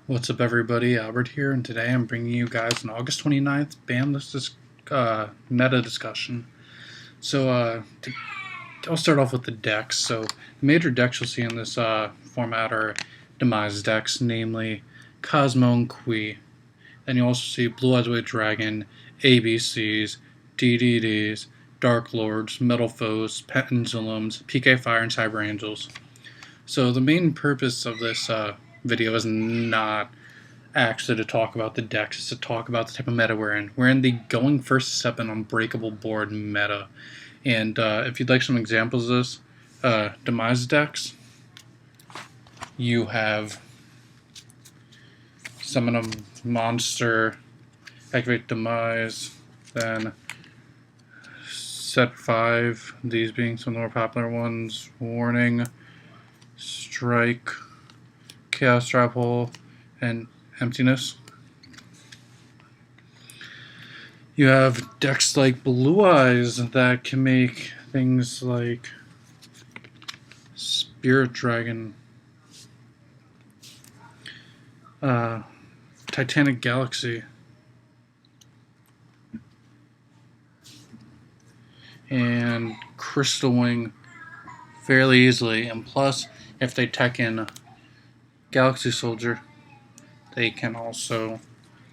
What's up, everybody? Albert here, and today I'm bringing you guys an August 29th bandless meta discussion. I'll start off with the decks. So, the major decks you'll see in this format are Demise decks, namely Cosmo and Kui. Then you'll also see Blue Eyes White Dragon, ABCs, DDDs, Dark Lords, Metal Foes, Pendulums, PK Fire, and Cyber Angels. So, the main purpose of this video is not actually to talk about the decks, is to talk about the type of meta we're in. We're in the going first step in unbreakable board meta. And if you'd like some examples of this, Demise decks, you have Summon a Monster, activate Demise, then set 5, these being some of the more popular ones, Warning, Strike, Chaos Trap Hole, and Emptiness. You have decks like Blue Eyes that can make things like Spirit Dragon, Titanic Galaxy, and Crystal Wing fairly easily. And plus, if they tech in Galaxy Soldier, they can also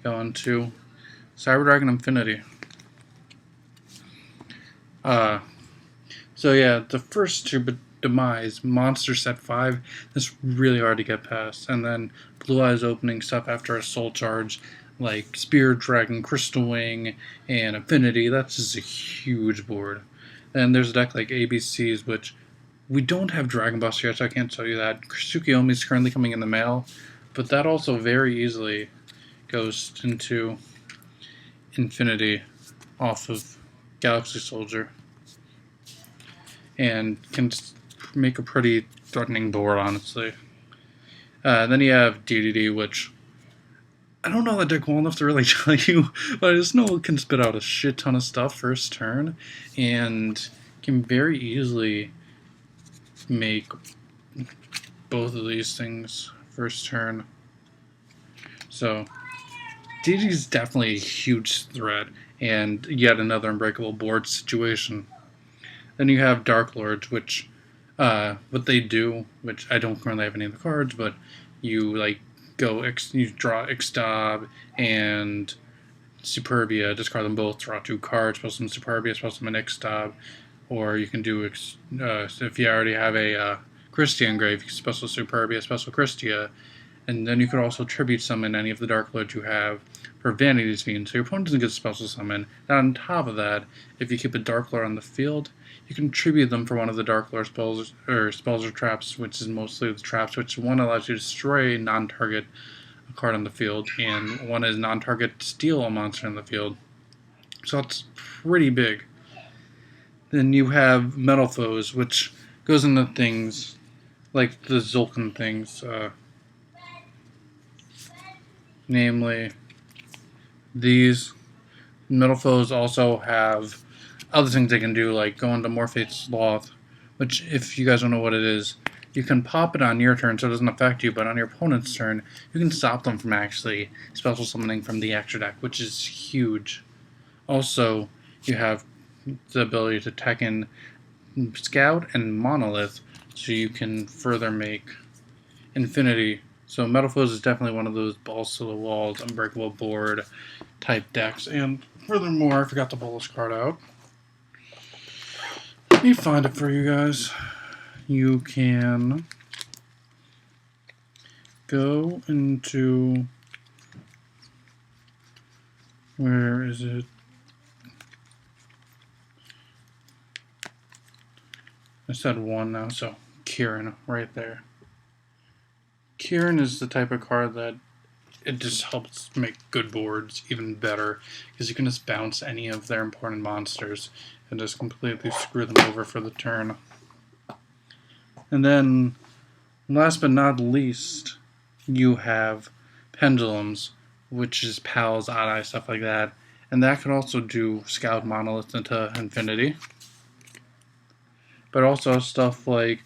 go into Cyber Dragon Infinity. So yeah, the first two, but Demise, Monster set 5, that's really hard to get past. And then Blue Eyes opening stuff after a Soul Charge, like Spirit Dragon, Crystal Wing, and Infinity, that's just a huge board. And there's a deck like ABCs, which we don't have Dragon Buster yet, so I can't tell you that. Tsukiyomi is currently coming in the mail, but that also very easily goes into Infinity off of Galaxy Soldier and can make a pretty threatening board, honestly. Then you have DDD, which I don't know the deck well enough to really tell you, but I just know it can spit out a shit ton of stuff first turn and can very easily make both of these things first turn. So DD is definitely a huge threat and yet another unbreakable board situation. Then you have Dark Lords, which what they do, which I don't currently have any of the cards, but you you draw Ixtab and Superbia, discard them both, draw 2 cards, special summon Superbia, special summon Ixtab, or you can do if you already have a Christia engraved, you can special Superbia, special Christia, and then you could also tribute summon any of the Dark Lords you have for Vanity's Fiend, so your opponent doesn't get special summon. And on top of that, if you keep a Dark Lord on the field, you can tribute them for one of the Dark Lord spells or traps, which is mostly the traps, which one allows you to destroy a non-target card on the field, and one is non-target steal a monster in the field. So that's pretty big. Then you have Metal Foes, which goes into things like the Zulkan things, namely these. Metal Foes also have other things they can do, like go into Morphate's Sloth, which, if you guys don't know what it is, you can pop it on your turn so it doesn't affect you, but on your opponent's turn, you can stop them from actually special summoning from the extra deck, which is huge. Also, you have the ability to tech in Scout and Monolith, so you can further make Infinity. So Metal Foes is definitely one of those balls to the walls, unbreakable board type decks. And furthermore, I forgot to pull this card out. Let me find it for you guys. You can go into, where is it? I said 1 now, so Kieran right there. Kieran is the type of card that it just helps make good boards even better, because you can just bounce any of their important monsters and just completely screw them over for the turn. And then, last but not least, you have Pendulums, which is Pals, Odd Eye, stuff like that. And that could also do Scout Monolith into Infinity. But also stuff like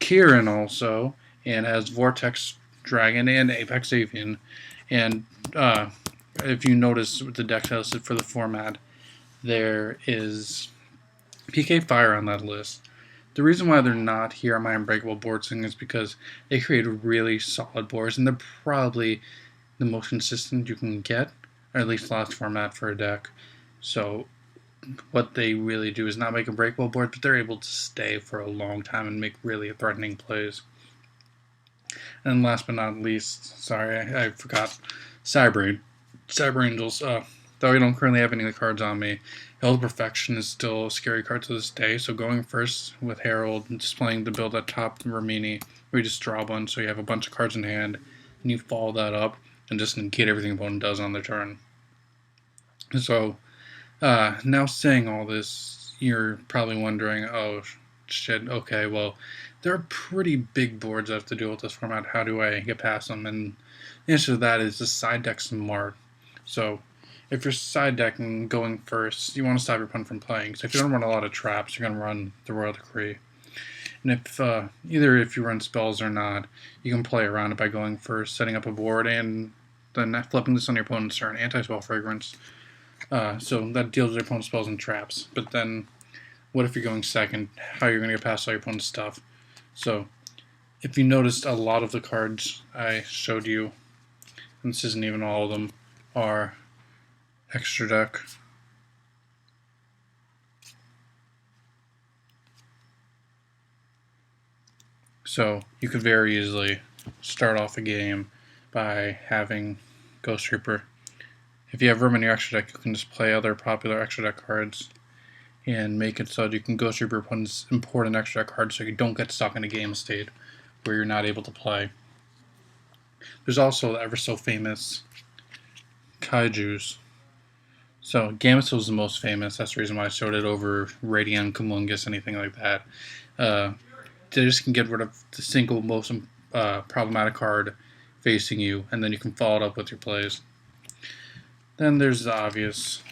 Kieran also, and has Vortex Dragon and Apex Avian. And if you notice with the decks listed for the format, there is PK Fire on that list. The reason why they're not here on my Unbreakable board thing is because they create really solid boards, and they're probably the most consistent you can get, or at least last format for a deck. So what they really do is not make a breakable board, but they're able to stay for a long time and make really threatening plays. And last but not least, sorry, I forgot, Cyber Angels. Though I don't currently have any of the cards on me, Hail to Perfection is still a scary card to this day, so going first with Herald and displaying the build at top Romini, where you just draw one, so you have a bunch of cards in hand, and you follow that up, and just negate everything opponent does on their turn. So, now saying all this, you're probably wondering, oh shit, okay, well, there are pretty big boards I have to deal with this format, how do I get past them? And the answer to that is just side deck smart. So, if you're side decking going first, you want to stop your opponent from playing. So if you don't run a lot of traps, you're going to run the Royal Decree. And if either if you run spells or not, you can play around it by going first, setting up a board, and then flipping this on your opponent's turn. Anti-spell fragrance. So that deals with your opponent's spells and traps. But then, what if you're going second? How you're going to get past all your opponent's stuff? So, if you noticed, a lot of the cards I showed you, and this isn't even all of them, are extra deck. So you could very easily start off a game by having Ghost Reaper. If you have room in your extra deck, you can just play other popular extra deck cards and make it so that you can Ghost Reaper opponent's important extra deck cards so you don't get stuck in a game state where you're not able to play. There's also the ever so famous Kaijus. So Gamethos is the most famous. That's the reason why I showed it over Radiant, Kumungus, anything like that. They just can get rid of the single most problematic card facing you, and then you can follow it up with your plays. Then there's the obvious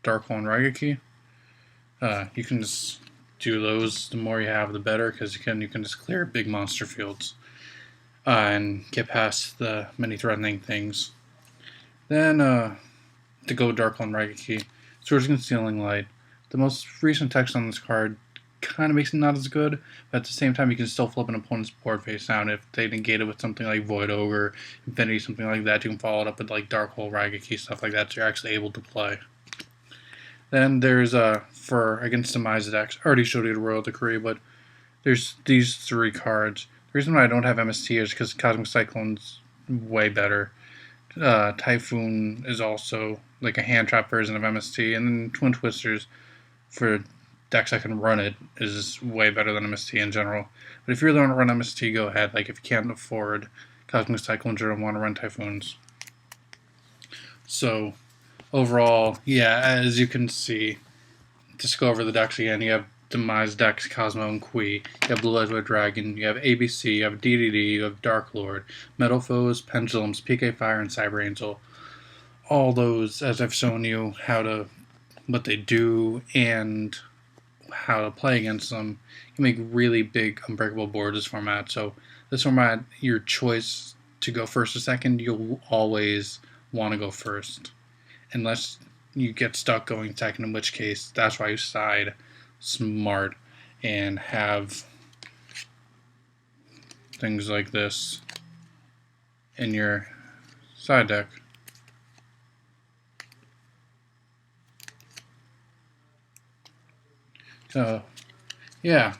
Darkhold and Raigeki. You can just do those. The more you have, the better, because you can just clear big monster fields and get past the many threatening things. Then to go Darkhold and Raigeki, Swords Concealing Light. The most recent text on this card kind of makes it not as good, but at the same time you can still flip an opponent's board face down. If they negate it with something like Void Ogre, Infinity, something like that, you can follow it up with like Darkhold, Raigeki, stuff like that, so you're actually able to play. Then there's for against Demise decks, I already showed you the Royal Decree, but there's these three cards. The reason why I don't have MST is because Cosmic Cyclone's way better. Typhoon is also like a hand trap version of MST, and then Twin Twisters for decks that can run it is way better than MST in general. But if you really want to run MST, go ahead. Like if you can't afford Cosmic Cyclones, you don't want to run Typhoons. So overall, yeah, as you can see, just go over the decks again. You have Demise decks, Cosmo and Kui. You have Blue Eyes White Dragon. You have ABC. You have DDD. You have Dark Lord, Metal Foes, Pendulums, PK Fire, and Cyber Angel. All those, as I've shown you what they do and how to play against them, you make really big unbreakable boards this format. So this format, your choice to go first or second, you'll always want to go first, unless you get stuck going second, in which case that's why you side smart and have things like this in your side deck. So, yeah.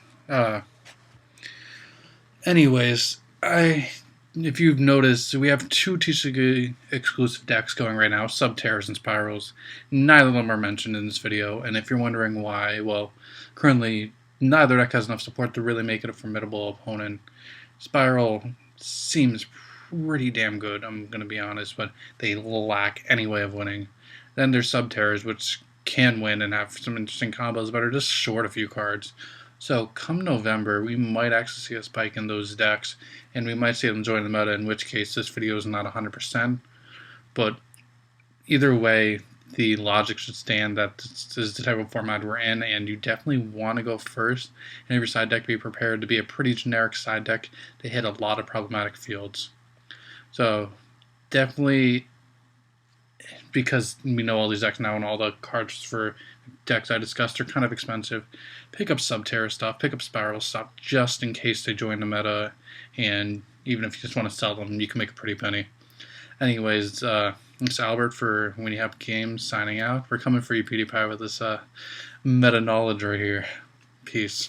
Anyways, if you've noticed, we have two TCG exclusive decks going right now, Subterrors and Spirals. Neither of them are mentioned in this video, and if you're wondering why, well, currently neither deck has enough support to really make it a formidable opponent. Spiral seems pretty damn good, I'm going to be honest, but they lack any way of winning. Then there's Subterrors, which can win and have some interesting combos, but are just short a few cards. So come November, we might actually see a spike in those decks, and we might see them join the meta, in which case this video is not 100%. But either way, the logic should stand that this is the type of format we're in, and you definitely want to go first. And every side deck be prepared to be a pretty generic side deck to hit a lot of problematic fields. So definitely, because we know all these decks now and all the cards for decks I discussed are kind of expensive, pick up Subterra stuff, pick up Spiral stuff, just in case they join the meta, and even if you just want to sell them, you can make a pretty penny. Anyways, it's Albert for When You Have Games signing out. We're coming for you, PewDiePie, with this meta knowledge right here. Peace.